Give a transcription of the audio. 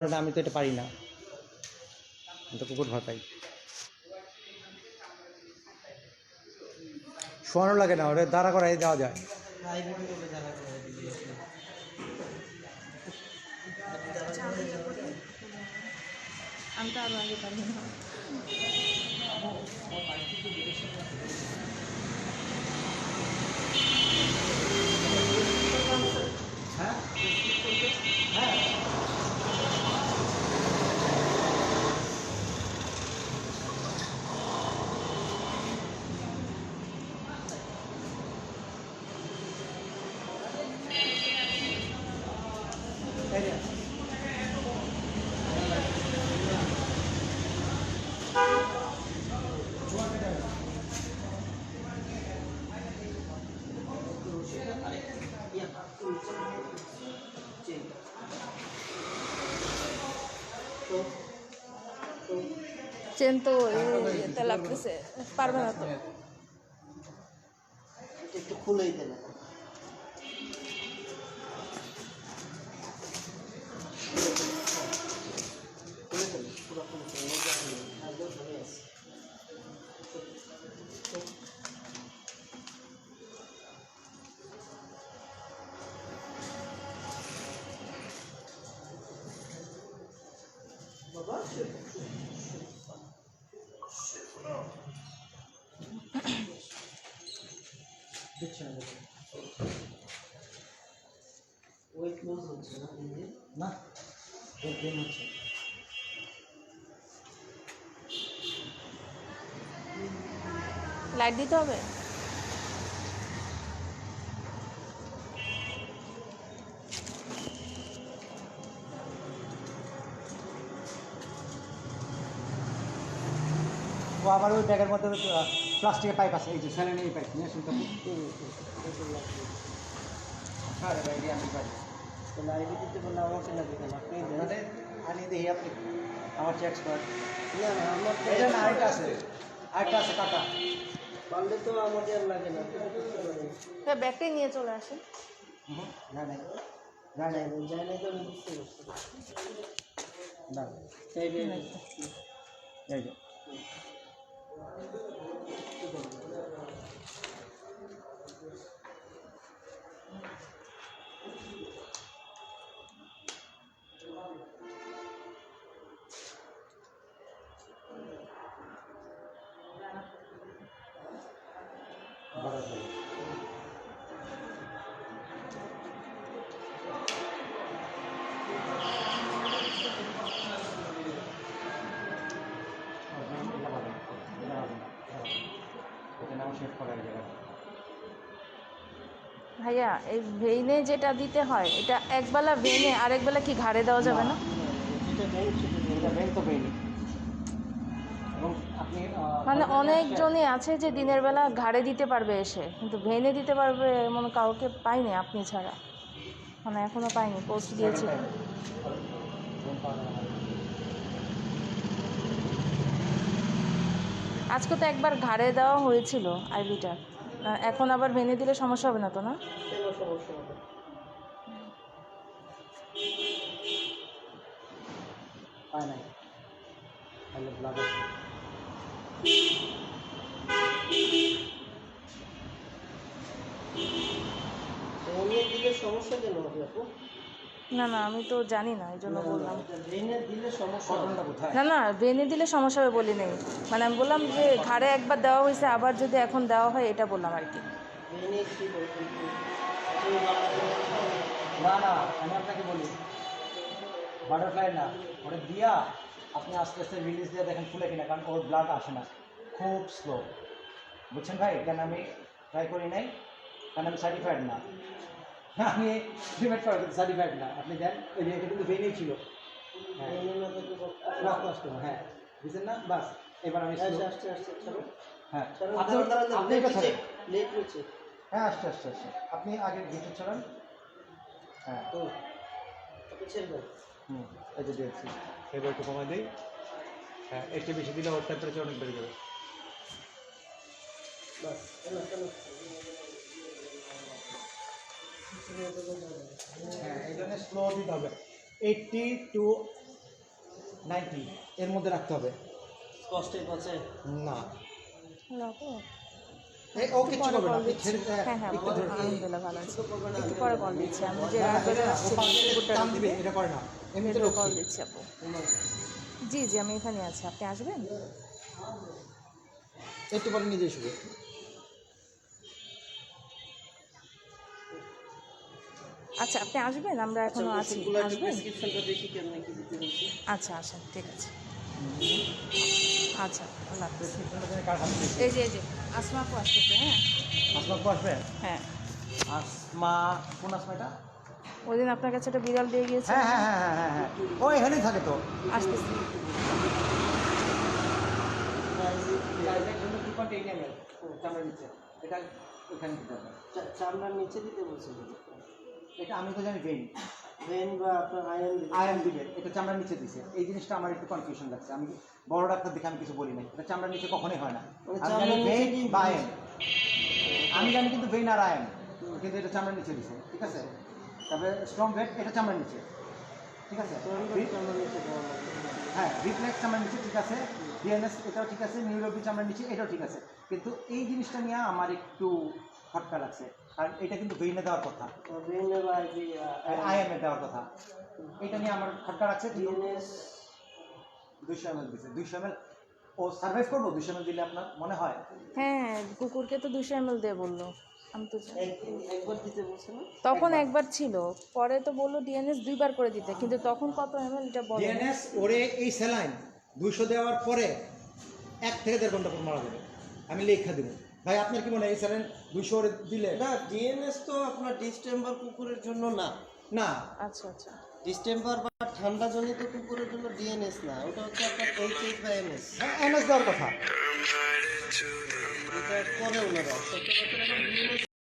আমি তো এটা পারি না, আমি তো কুকুর ভয় পাই। শোয়ানো লাগে না, ওটা দাঁড়া করাই দেওয়া যায়। আমি তো আরো আগে পারি না। হ্যাঁ হ্যাঁ চেন তো এতে লাগতেছে, পারবে না তো। একটু খুলেই দেবে। বাবা ওয়েট লস হচ্ছে না না, গেম হচ্ছে। লাইট দিতে হবে। ও আবার ওই ব্যাগের মধ্যে প্লাস্টিকের পাইপ আছে, এই যে স্যালাইনের পাইপ নিয়ে শুনতে আমি পারি। তাহলে আইডি দিতে বললে আমাকে লাগবে কেন? আপনি দেন। আনি দেখি আপনি, আমার চেয়ে এক্সপার্ট। না না আমার তো এটা না, আরেকটা আছে, আরেকটা আছে কাটা। পারলে তো আমাকে আর লাগে না। হ্যাঁ, ব্যাগটাই নিয়ে চলে আসেন। না না না না যায় না তো আমি বুঝতে পারছি। না, এই যে এই যে ভাইয়া, এই ভেইনে যেটা দিতে হয়, এটা একবেলা ভেইনে আরেকবেলা কি ঘাড়ে দেওয়া যাবে না? এটা বেল তো বেল এবং আপনি মানে অনেকজনই আছে যে দিনের বেলা ঘাড়ে দিতে পারবে এসে, কিন্তু ভেইনে দিতে পারবে এমন কাউকে পাইনি আপনি ছাড়া। মানে এখনো পাইনি, পোস্ট দিয়েছি। আজকে তো একবার ঘাড়ে দেওয়া হয়েছিল আইভিটা, এখন আবার ভেঙে দিলে সমস্যা হবে না তো? না, কোনো সমস্যা হবে পায় নাই, তাহলে ব্লাড ভেঙে দিলে সমস্যা কেন হবে আপু? না না, আমি তো জানি না, এই জন্য বললাম। ভেঙে দিলে সমস্যা কটনটা কোথায়? না না, ভেঙে দিলে সমস্যা হবে বলি নেই, মানে আমি বললাম যে ঘাড়ে একবার দেওয়া হয়েছে, আবার যদি এখন দেওয়া হয় এটা বললাম আর কি। ভেঙে কি বলছেন? না না, আমি আপনাকে বলি, বাটারফ্লাই না, ওটা দিয়া আপনি আস্তে আস্তে রিলিজ দিয়ে দেখেন ফুলে কিনা, কারণ ওর ব্লাড আসে না, খুব স্লো। বুঝছেন ভাই, কেন আমি ট্রাই করি নাই, কারণ আমি সার্টিফাইড না। আমি প্রিভেট করি, সার্টিফাইড না। আপনি দেন, ওই যে এটা কিন্তু ভেঙেই ছিল। হ্যাঁ, ভেঙে না থাকলে রক্ত আসতো না। হ্যাঁ, বুঝছেন না? বাস এবার আমি আসছে আসছে আসছে চলো হ্যাঁ, আপনি আপনি কথা লেট হচ্ছে। হ্যাঁ, আসছে আসছে আসছে, আপনি আগে গেটে চলান। হ্যাঁ, ও আপনি ছেড়ে দেন। এই যে দিয়েছি, এবার একটু কমা দিই। হ্যাঁ, একটু বেশি দিলে ওর টেম্পারেচার অনেক বেড়ে যাবে। বাস চলো চলো। হ্যাঁ, এই জন্য স্লো দিতে হবে। 80 to 90 এর মধ্যে রাখতে হবে। কষ্টে পাচ্ছে না রাখো। ও কিচ্ছু পরে করবে না, কল আপনি দিচ্ছি। ছেড়ে হ্যাঁ হ্যাঁ একটু ধরে আলহামদুলিল্লাহ ভালো আছে। একটু পরে কল দিচ্ছি আমি যে রাত করে আসছি কুকুরটা টান দিবে, এটা করে না এমনিতে ভেতরে কল রক্ষী। দিচ্ছি আপু। জি জি আমি এখানে আছি, আপনি আসবেন? একটু পরে নিজেই শুবে। আচ্ছা আপনি আসবেন, আমরা এখনো আছি, আসবেন? প্রেসক্রিপশনটা দেখি কেমন কি দিতে বলছি। আচ্ছা আসেন, ঠিক আছে। আচ্ছা আল্লাহ হাফেজ। প্রেসক্রিপশনটা তুমি কার হাতে দিয়েছো? এই যে আসমা আপু আসতেছে। হ্যাঁ আসমা আপু আসবে? হ্যাঁ, আসমা, কোন আসমা এটা? ওই দিন আপনার কাছে একটা বিড়াল দিয়ে গিয়েছে। হ্যাঁ হ্যাঁ হ্যাঁ হ্যাঁ হ্যাঁ হ্যাঁ, ও এখানেই থাকে তো। আসতেছে। সাইজের জন্য 2.8 ml চামড়া নিচে, এটা ওখানে দিতে হবে। চামড়ার নিচে দিতে বলছি। এটা আমি তো জানি ভেইন ভেন বা আপনার আয়ন দিবে, এটা চামড়ার নিচে দিছে। এই জিনিসটা আমার একটু কনফিউশন লাগছে। আমি বড় ডাক্তার দেখে আমি কিছু বলি নাই, এটা চামড়ার নিচে কখনোই হয় না। মানে আমি চামড়ার জানি নিচে ভেইন কি বা আয়ন, আমি জানি কিন্তু ভেইন আর আয়ন, কিন্তু এটা চামড়ার নিচে দিছে, ঠিক আছে। তারপরে স্ট্রং ভেট, এটা চামড়ার নিচে, ঠিক আছে। চামড়ার নিচে দেওয়া লাগবে। হ্যাঁ, রিফ্লেক্স চামড়ার নিচে ঠিক আছে, ডিএনএস এটাও ঠিক আছে, নিউরোবি চামড়ার নিচে এটাও ঠিক আছে, কিন্তু এই জিনিসটা নিয়ে আমার একটু খটকা লাগছে। কারণ এটা কিন্তু ভেইনে দেওয়ার কথা, ভেন বা আইএমএ দেওয়ার কথা, এটা নিয়ে আমার খটকা লাগছে। ডিএনএস 200 ml দিছে, 200 ml ও সার্ভাইভ করবো 200 ml দিলে আপনার মনে হয়? হ্যাঁ কুকুরকে তো 200 ml দিয়ে বললো, আমি তো জানি। একবার দিতে বলছে না? তখন একবার ছিল, পরে তো বললো ডিএনএস 2বার করে দিতে, কিন্তু তখন কত ml এটা বলে না। ডিএনএস ওরে এই স্যালাইন 200 দেওয়ার পরে 1 থেকে 1.5 ঘন্টা পর মারা যাবে, আমি লেখা দেবো। ভাই আপনার কি মনে হয় এই স্যালাইন 200 ওরে দিলে? না, ডিএনএস তো আপনার ডিস্টেম্বার কুকুরের জন্য না। না, আচ্ছা আচ্ছা ডিস্টেম্বার বা ঠান্ডা জনিত কুকুরের জন্য ডিএনএস না, ওটা হচ্ছে আপনার এইচএস বা এমএস। এমএস দেওয়ার কথা। এটা করে ওনারা সচরাচর এখন ডিএনএস